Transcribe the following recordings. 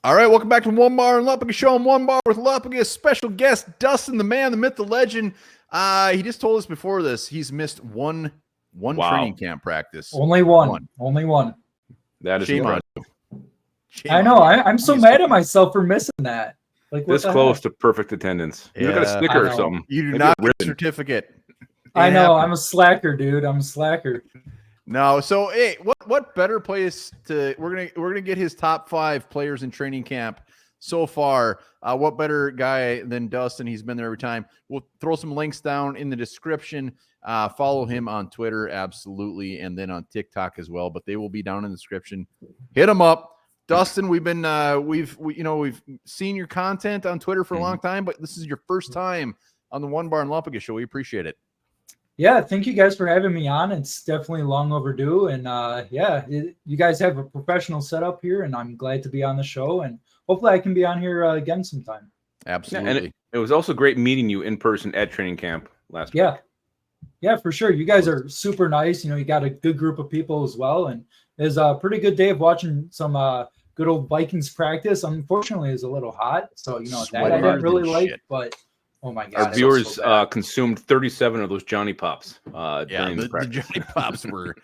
All right, welcome back to Onebar and Lupagus Show. I'm Onebar with Lupagus. Special guest Dustin, the man, the myth, the legend. He just told us before this he's missed one training camp practice. Only one. Only one. That is shame on you. I know. I'm so mad at myself for missing that. Like this close to perfect attendance. You got a sticker or something. You do not get a certificate. I know. I'm a slacker, dude. I'm a slacker. No, so hey, what better place to we're gonna get his top 5 players in training camp so far. What better guy than Dustin? He's been there every time. We'll throw some links down in the description. Follow him on Twitter, absolutely, and then on TikTok as well. But they will be down in the description. Hit him up, Dustin. We've been we've seen your content on Twitter for a long time, but this is your first time on the Onebar and Lupagus Show. We appreciate it. Yeah, thank you guys for having me on. It's definitely long overdue. And you guys have a professional setup here, and I'm glad to be on the show. And hopefully I can be on here again sometime. Absolutely. Yeah, and it was also great meeting you in person at training camp last week. Yeah, for sure. You guys are super nice. You got a good group of people as well. And it was a pretty good day of watching some good old Vikings practice. Unfortunately, it was a little hot. So, that I didn't really like, but oh my God. Our viewers consumed 37 of those Johnny Pops. The Johnny Pops were.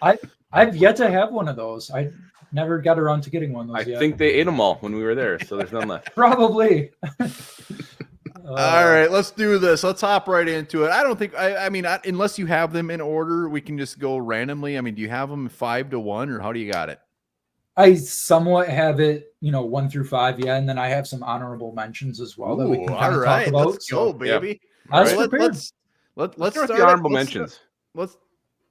I've yet to have one of those. I never got around to getting one of those yet. I think they ate them all when we were there, so there's none left. Probably. All right, let's do this. Let's hop right into it. I don't think I mean unless you have them in order, we can just go randomly. I mean, do you have them 5 to 1, or how do you got it? I somewhat have it, 1 through 5, and then I have some honorable mentions as well that we can kind of talk about. Let's go, baby. Yeah. Let's start the honorable mentions.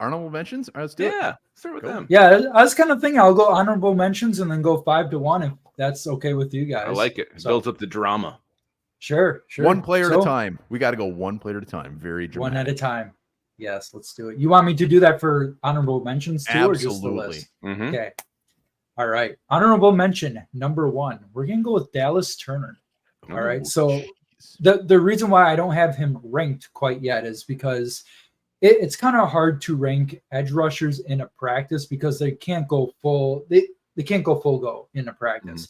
Honorable mentions? All right, let's do it. Yeah, start with them. Yeah, I was kind of thinking I'll go honorable mentions and then go 5 to 1 if that's okay with you guys. I like it. It builds up the drama. Sure. One player at a time. We got to go one player at a time. Very dramatic. One at a time. Yes, let's do it. You want me to do that for honorable mentions too, Absolutely. or just the list? Mm-hmm. Okay. All right. Honorable mention number 1. We're gonna go with Dallas Turner. All right. So the reason why I don't have him ranked quite yet is because it's kind of hard to rank edge rushers in a practice because they can't go full. They can't go full go in a practice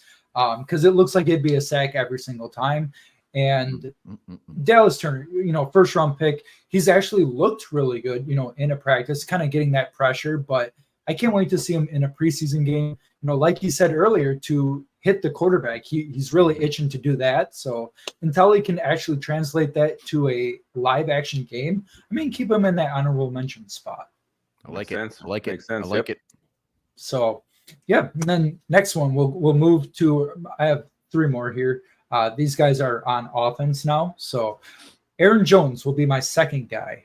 because it looks like it'd be a sack every single time. And Dallas Turner, first round pick, he's actually looked really good, in a practice, kind of getting that pressure. But I can't wait to see him in a preseason game. Like he said earlier, to hit the quarterback, he's really itching to do that. So until he can actually translate that to a live action game, keep him in that honorable mention spot. I like it. Makes I like it. Makes sense. I like it. So, yeah. And then next one, we'll move to. I have 3 more here. These guys are on offense now. So Aaron Jones will be my second guy.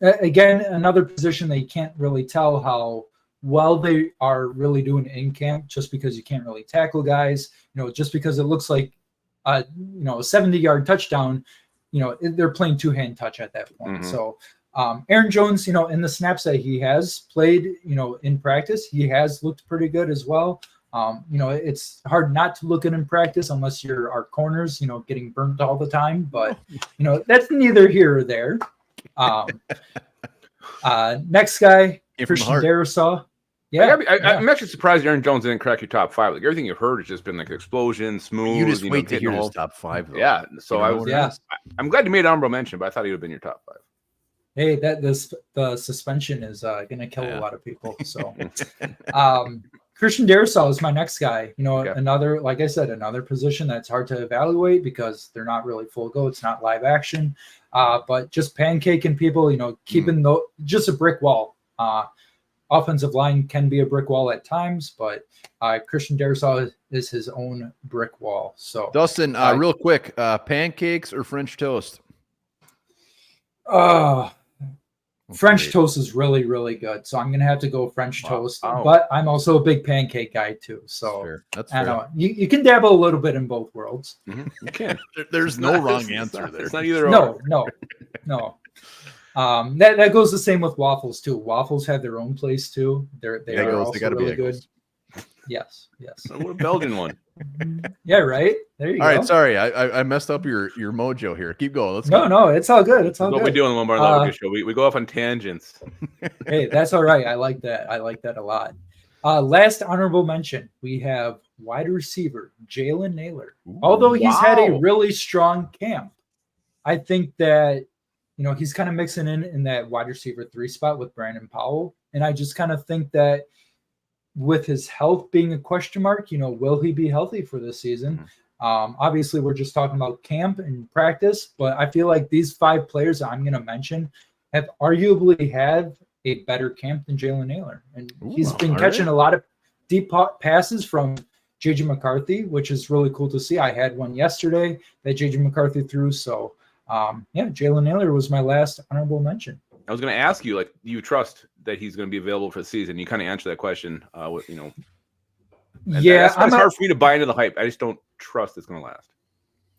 Again, another position that you can't really tell how well they are really doing in camp just because you can't really tackle guys, just because it looks like, a 70-yard touchdown, they're playing 2-hand touch at that point. Mm-hmm. So Aaron Jones, in the snaps that he has played, in practice, he has looked pretty good as well. It's hard not to look at in practice unless you're our corners, getting burnt all the time. But, that's neither here or there. Next guy, Christian Darrisaw. Yeah, I'm actually surprised Aaron Jones didn't crack your top 5. Like everything you've heard has just been like explosion, smooth. You just wait to hear his top 5. Though. Yeah, so I'm glad you made honorable mention, but I thought he would have been your top 5. Hey, the suspension is going to kill a lot of people. So, Christian Darrisaw is my next guy. Another, like I said, another position that's hard to evaluate because they're not really full go. It's not live action, but just pancaking people. Keeping just a brick wall. Offensive line can be a brick wall at times, but Christian Darrisaw is his own brick wall. So, Dustin, real quick, pancakes or French toast? French toast is really, really good. So I'm going to have to go French toast, but I'm also a big pancake guy too. So that's fair. I know you can dabble a little bit in both worlds. Mm-hmm. You can. There's no wrong answer there. It's not either or. No. That goes the same with waffles too. Waffles have their own place too. They are also really good. Yes. A little Belgian one. Yeah, right. There you go. All right, sorry, I messed up your mojo here. Keep going. Let's go. No, it's all good. It's all good. What we do on the Onebar Lupagus Show, we go off on tangents. Hey, that's all right. I like that. I like that a lot. Last honorable mention, we have wide receiver Jalen Naylor. Although he's had a really strong camp, I think that he's kind of mixing in that wide receiver 3 spot with Brandon Powell, and I just kind of think that with his health being a question mark, will he be healthy for this season? Obviously, we're just talking about camp and practice, but I feel like these 5 players I'm going to mention have arguably had a better camp than Jalen Naylor. And he's been catching a lot of deep passes from J.J. McCarthy, which is really cool to see. I had one yesterday that J.J. McCarthy threw. So, Jalen Naylor was my last honorable mention. I was going to ask you, do you trust that he's going to be available for the season? You kind of answered that question. Yeah, it's hard for me to buy into the hype. I just don't trust it's going to last.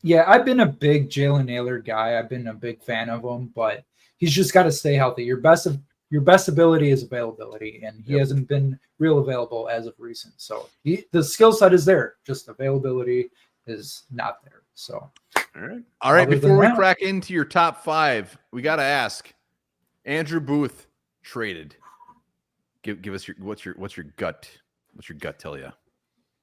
Yeah, I've been a big Jalen Naylor guy. I've been a big fan of him, but he's just got to stay healthy. Your best ability is availability, and he hasn't been real available as of recent. So the skill set is there, just availability is not there. So all right. Before we crack into your top 5, we got to ask: Andrew Booth traded. Give us what's your gut tell you?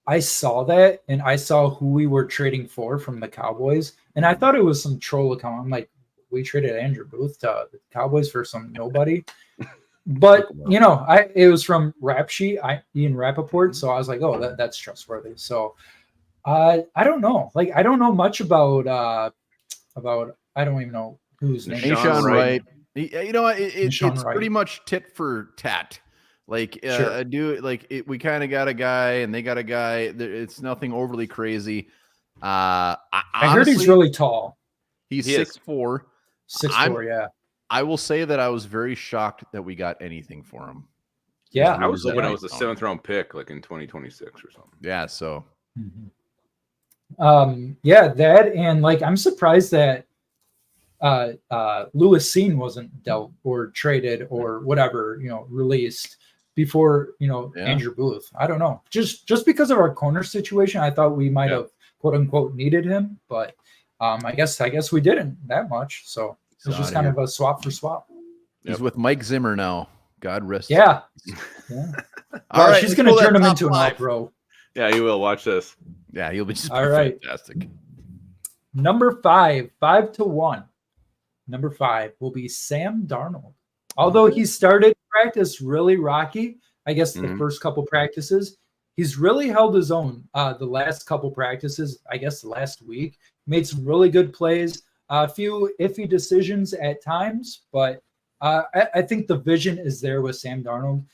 I saw that, and I saw who we were trading for from the Cowboys, and I thought it was some troll account. I'm like, we traded Andrew Booth to the Cowboys for some nobody. But it was from Rap Sheet, Ian Rappaport, so I was like, oh, that's trustworthy. So I don't know. I don't know much about I don't even know whose name. Nahshon Wright. It's Wright. Pretty much tit for tat. We kind of got a guy, and they got a guy. It's nothing overly crazy. I heard he's really tall. He's 6'4". 6'4", yeah. I will say that I was very shocked that we got anything for him. Yeah, I was hoping it was a 7th round pick, in 2026 or something. Yeah, so. That and I'm surprised that Lewis Seen wasn't dealt or traded or whatever, released before, Andrew Booth. I don't know. Just because of our corner situation, I thought we might have quote unquote needed him, but I guess we didn't that much. So it's just kind of a swap for swap. He's with Mike Zimmer now. God rest. Yeah. All right, she's going to turn him into an all-pro. Yeah, you will. Watch this. Yeah, he'll be just fantastic. Number 5, 5-1. Number 5 will be Sam Darnold. Although he started practice really rocky, I guess the first couple practices, he's really held his own. The last couple practices, I guess the last week, made some really good plays. A few iffy decisions at times, but I think the vision is there with Sam Darnold.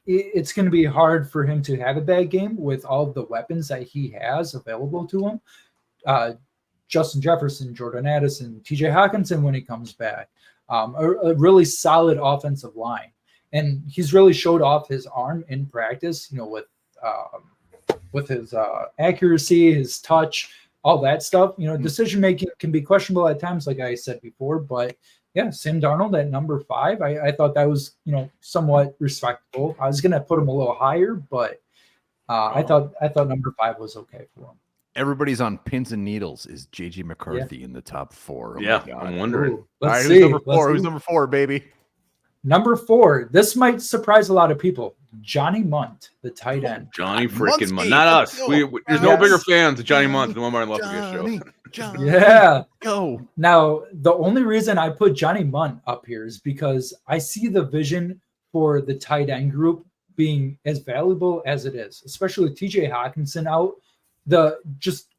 It's going to be hard for him to have a bad game with all of the weapons that he has available to him. Justin Jefferson, Jordan Addison, TJ Hawkinson when he comes back, a really solid offensive line. And he's really showed off his arm in practice, with his accuracy, his touch, all that stuff. Decision making can be questionable at times, like I said before. But yeah, Sam Darnold at number 5, I thought that was somewhat respectable. I was gonna put him a little higher, but I thought number 5 was okay for him. Everybody's on pins and needles. Is JJ McCarthy in the top 4? I'm wondering. All right, who's number 4? Who's number 4, baby? Number 4. This might surprise a lot of people. Johnny Munt, the tight end. Johnny freaking Munt. Not us. There's no bigger fans of Johnny Munt than the Onebar and Lupagus show. Yeah. Go. Now, the only reason I put Johnny Munt up here is because I see the vision for the tight end group being as valuable as it is, especially with TJ Hawkinson out.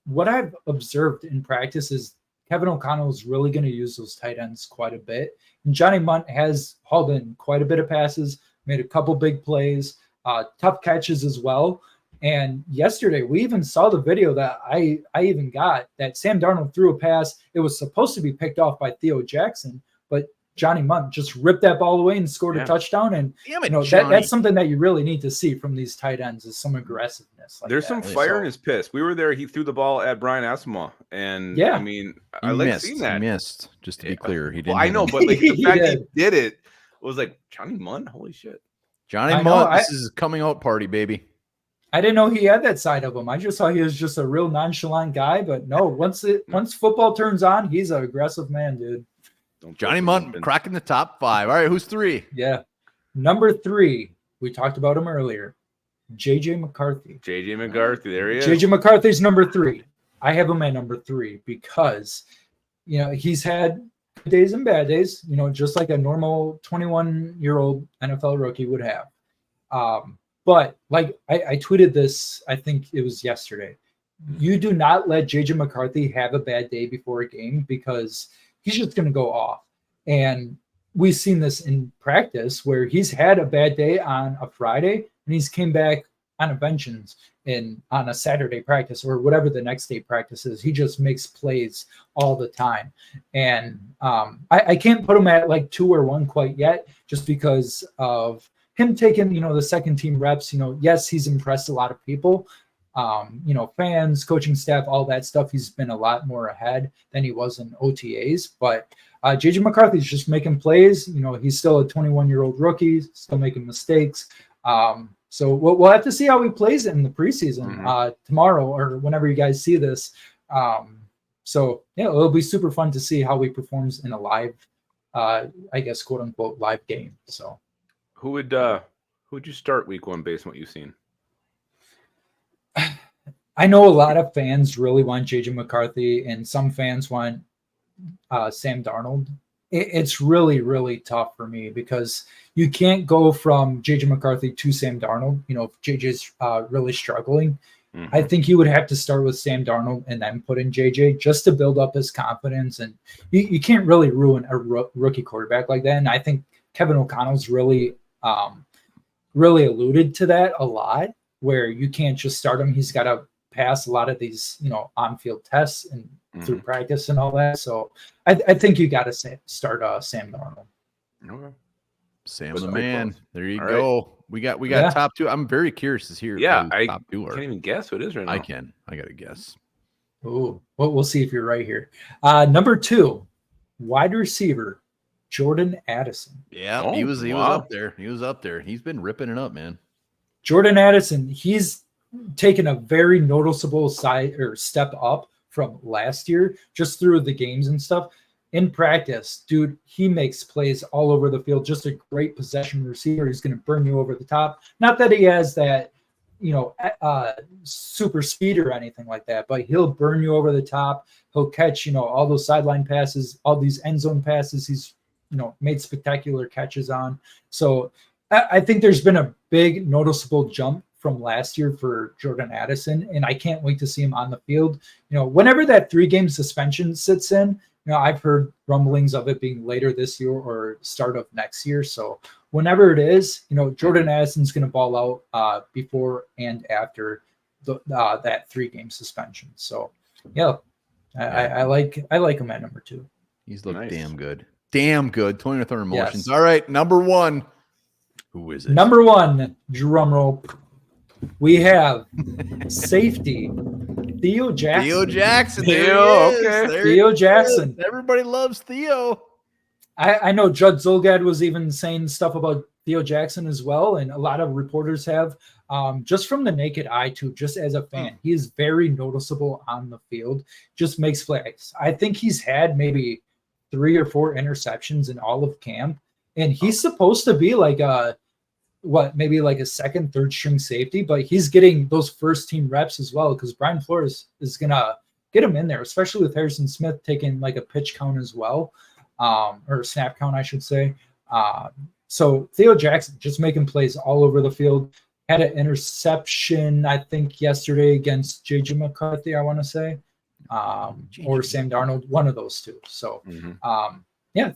What I've observed in practice is Kevin O'Connell is really going to use those tight ends quite a bit. And Johnny Munt has hauled in quite a bit of passes, made a couple big plays, tough catches as well. And yesterday, we even saw the video that I even got that Sam Darnold threw a pass. It was supposed to be picked off by Theo Jackson, but Johnny Munt just ripped that ball away and scored a touchdown. And that's something that you really need to see from these tight ends is some aggressiveness. There's some fire in his piss. We were there. He threw the ball at Brian Asamoah. And I mean, I like seeing that. He missed, just to be clear. He didn't. Well, I know, but like, the fact he did it was like, Johnny Munt? Holy shit. Johnny Munt, this is a coming out party, baby. I didn't know he had that side of him. I just thought he was just a real nonchalant guy. But no, once football turns on, he's an aggressive man, dude. Johnny Munt cracking the top 5. All right, who's 3? Yeah. Number 3, We talked about him earlier. JJ McCarthy. JJ McCarthy, there he is. JJ McCarthy's number 3. I have him at number 3 because, he's had good days and bad days, just like a normal 21-year-old NFL rookie would have. But like I tweeted this, I think it was yesterday. You do not let JJ McCarthy have a bad day before a game because he's just going to go off. And we've seen this in practice where he's had a bad day on a Friday and he's came back on a vengeance on a Saturday practice or whatever the next day practice is. He just makes plays all the time. And I can't put him at like 2 or 1 quite yet just because of him taking, the second team reps. Yes, he's impressed a lot of people. Fans, coaching staff, all that stuff. He's been a lot more ahead than he was in OTAs. But JJ McCarthy's just making plays. He's still a 21-year-old rookie, still making mistakes. So we'll have to see how he plays in the preseason tomorrow or whenever you guys see this. So it'll be super fun to see how he performs in a live, I guess, quote unquote, live game. So who would you start week 1 based on what you've seen? I know a lot of fans really want JJ McCarthy and some fans want Sam Darnold. It's really, really tough for me because you can't go from JJ McCarthy to Sam Darnold. If JJ's really struggling, I think you would have to start with Sam Darnold and then put in JJ just to build up his confidence. And you can't really ruin a rookie quarterback like that. And I think Kevin O'Connell's really alluded to that a lot, where you can't just start him. He's got to pass a lot of these, on-field tests and through practice and all that. So I think you got to start Sam Darnold. Okay. Sam's the man. There you go. Right. We got top 2. I'm very curious to hear. Yeah, I top 2 can't even guess what it is right now. I can. I got to guess. Oh, well, we'll see if you're right here. Number 2, wide receiver, Jordan Addison. Yeah, he was up there. He was up there. He's been ripping it up, man. Jordan Addison, he's taken a very noticeable step up from last year, just through the games and stuff. In practice, dude, he makes plays all over the field. Just a great possession receiver. He's going to burn you over the top. Not that he has that, super speed or anything like that, but he'll burn you over the top. He'll catch, all those sideline passes, all these end zone passes. He's, made spectacular catches on. So I think there's been a big noticeable jump from last year for Jordan Addison, and I can't wait to see him on the field. Whenever that 3-game suspension sits in, I've heard rumblings of it being later this year or start of next year. So whenever it is, Jordan Addison's going to ball out before and after that 3-game suspension. So I like him at number 2. He's looked damn good. Damn good. 20 with our emotions. Yes. All right, number 1. Who is it? Number 1, drum roll. We have safety Theo Jackson. Theo Jackson. Theo Jackson. Everybody loves Theo. I know Judd Zulgad was even saying stuff about Theo Jackson as well, and a lot of reporters have. Just from the naked eye, too, just as a fan, he is very noticeable on the field. Just makes plays. I think he's had maybe 3 or 4 interceptions in all of camp, and he's supposed to be like maybe like a second, third string safety, but he's getting those first team reps as well because Brian Flores is going to get him in there, especially with Harrison Smith taking like a pitch count as well, or snap count, I should say. So Theo Jackson just making plays all over the field. Had an interception, I think, yesterday against JJ McCarthy, I want to say, or Sam Darnold, one of those two. So,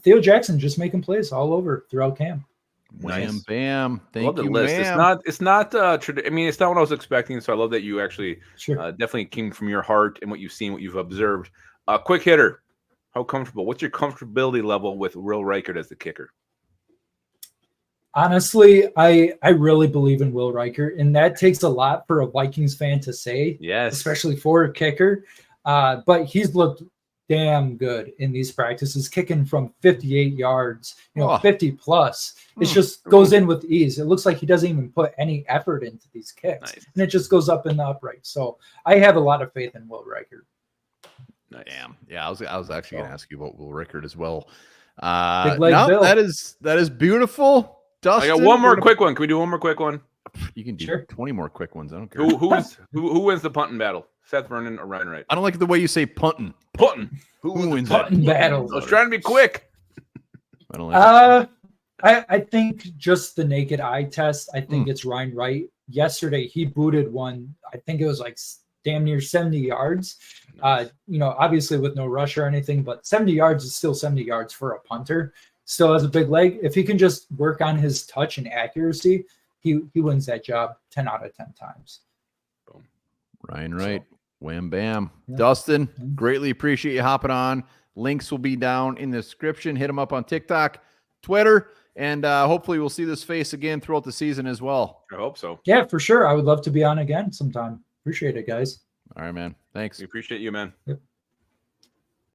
Theo Jackson just making plays all over throughout camp. Wham, bam. Thank you, list. ma'am. It's not I mean, it's not what I was expecting. So I love that you actually Sure. Definitely came from your heart and what you've seen, what you've observed. Quick hitter. How comfortable? What's your comfortability level with Will Reichert as the kicker? Honestly, I really believe in Will Reichert, and that takes a lot for a Vikings fan to say, yes, especially for a kicker. But he's looked damn good in these practices, kicking from 58 yards, 50 plus. It just goes in with ease. It looks like he doesn't even put any effort into these kicks, and it just goes up in the upright. So I have a lot of faith in Will Reichert. Nice. Damn. Yeah, I was actually going to ask you about Will Reichert as well. Big leg Bill. that is beautiful. Dustin, I got one more quick one. Can we do one more quick one? You can do Sure. 20 more quick ones. I don't care. Who wins the punting battle? Seth Vernon or Ryan Wright? I don't like the way you say punting. Punting. Who wins that? Punting battle. I was trying to be quick. I don't like it. I think just the naked eye test, I Hmm. think it's Ryan Wright. Yesterday, he booted one, I think it was like damn near 70 yards. Obviously with no rush or anything, but 70 yards is still 70 yards for a punter. Still has a big leg. If he can just work on his touch and accuracy, he wins that job 10 out of 10 times. Boom. Ryan Wright. Wham bam. Yeah. Dustin, greatly appreciate you hopping on. Links will be down in the description. Hit him up on TikTok, Twitter, and hopefully we'll see this face again throughout the season as well. I hope so. Yeah, for sure. I would love to be on again sometime. Appreciate it, guys. All right, man. Thanks. We appreciate you, man. Yep.